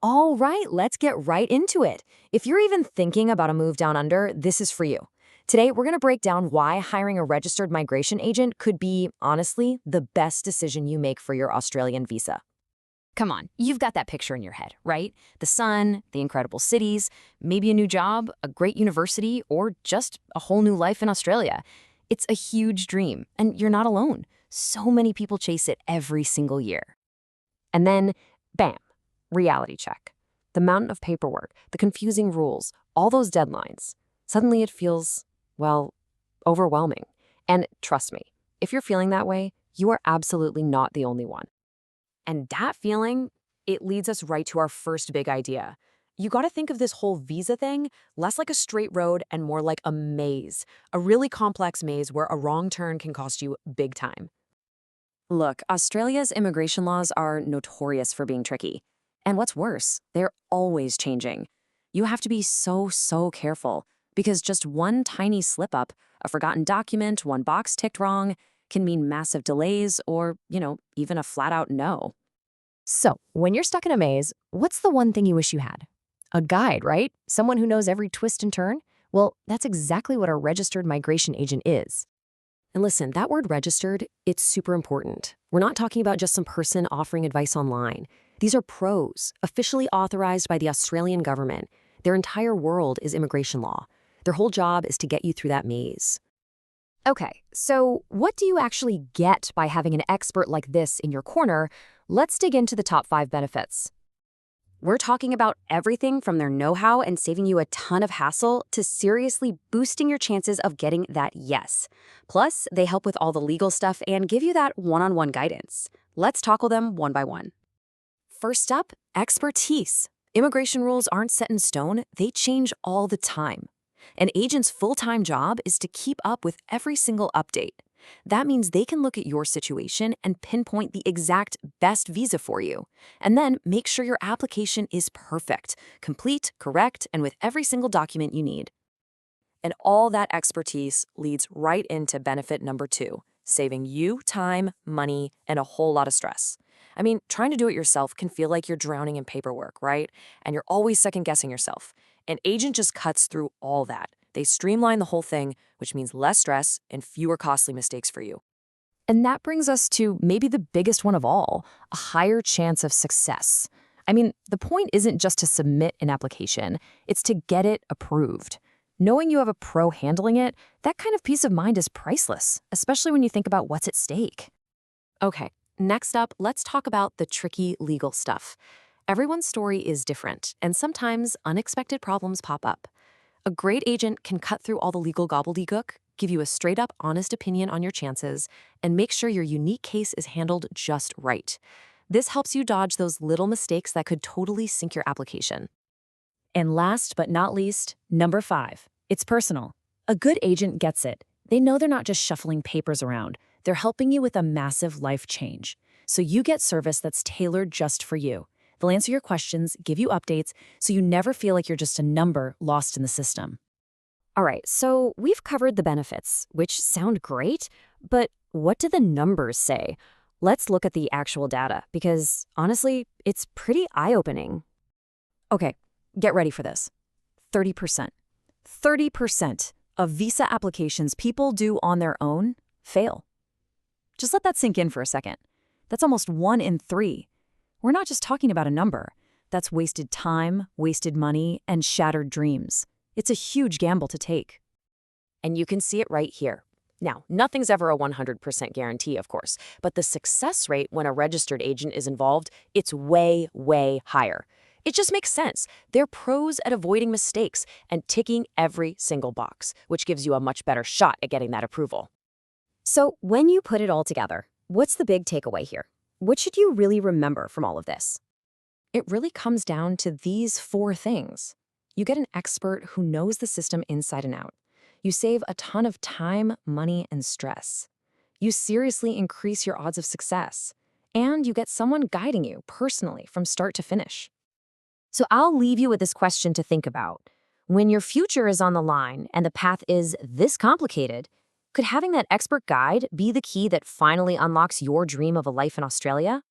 All right, let's get right into it. If you're even thinking about a move down under, this is for you. Today, we're going to break down why hiring a registered migration agent could be, honestly, the best decision you make for your Australian visa. Come on, you've got that picture in your head, right? The sun, the incredible cities, maybe a new job, a great university, or just a whole new life in Australia. It's a huge dream, and you're not alone. So many people chase it every single year. And then, bam, reality check. The mountain of paperwork, the confusing rules, all those deadlines. Suddenly it feels, well, overwhelming. And trust me, if you're feeling that way, you are absolutely not the only one. And that feeling, it leads us right to our first big idea. You got to think of this whole visa thing less like a straight road and more like a maze, a really complex maze where a wrong turn can cost you big time. Look, Australia's immigration laws are notorious for being tricky. And what's worse, they're always changing. You have to be so careful because just one tiny slip-up, a forgotten document, one box ticked wrong, can mean massive delays or, even a flat-out no. So, when you're stuck in a maze, what's the one thing you wish you had? A guide, right? Someone who knows every twist and turn? Well, that's exactly what a registered migration agent is. And listen, that word registered, it's super important. We're not talking about just some person offering advice online. These are pros, officially authorized by the Australian government. Their entire world is immigration law. Their whole job is to get you through that maze. Okay, so what do you actually get by having an expert like this in your corner? Let's dig into the top 5 benefits. We're talking about everything from their know-how and saving you a ton of hassle to seriously boosting your chances of getting that yes. Plus, they help with all the legal stuff and give you that one-on-one guidance. Let's tackle them one by one. First up, expertise. Immigration rules aren't set in stone, they change all the time. An agent's full-time job is to keep up with every single update. That means they can look at your situation and pinpoint the exact best visa for you, and then make sure your application is perfect, complete, correct, and with every single document you need. And all that expertise leads right into benefit number 2, saving you time, money, and a whole lot of stress. I mean, trying to do it yourself can feel like you're drowning in paperwork, right? And you're always second-guessing yourself. An agent just cuts through all that. They streamline the whole thing, which means less stress and fewer costly mistakes for you. And that brings us to maybe the biggest one of all, a higher chance of success. I mean, the point isn't just to submit an application, it's to get it approved. Knowing you have a pro handling it, that kind of peace of mind is priceless, especially when you think about what's at stake. Okay, next up, let's talk about the tricky legal stuff. Everyone's story is different, and sometimes unexpected problems pop up. A great agent can cut through all the legal gobbledygook, give you a straight-up, honest opinion on your chances, and make sure your unique case is handled just right. This helps you dodge those little mistakes that could totally sink your application. And last but not least, number 5, it's personal. A good agent gets it. They know they're not just shuffling papers around. They're helping you with a massive life change. So you get service that's tailored just for you. They'll answer your questions, give you updates, so you never feel like you're just a number lost in the system. All right, so we've covered the benefits, which sound great, but what do the numbers say? Let's look at the actual data, because honestly, it's pretty eye-opening. Okay, get ready for this. 30%. 30% of visa applications people do on their own fail. Just let that sink in for a second. That's almost 1 in 3. We're not just talking about a number. That's wasted time, wasted money, and shattered dreams. It's a huge gamble to take. And you can see it right here. Now, nothing's ever a 100% guarantee, of course, but the success rate when a registered agent is involved, it's way higher. It just makes sense. They're pros at avoiding mistakes and ticking every single box, which gives you a much better shot at getting that approval. So when you put it all together, what's the big takeaway here? What should you really remember from all of this? It really comes down to these 4 things. You get an expert who knows the system inside and out. You save a ton of time, money, and stress. You seriously increase your odds of success. And you get someone guiding you personally from start to finish. So I'll leave you with this question to think about. When your future is on the line and the path is this complicated, could having that expert guide be the key that finally unlocks your dream of a life in Australia?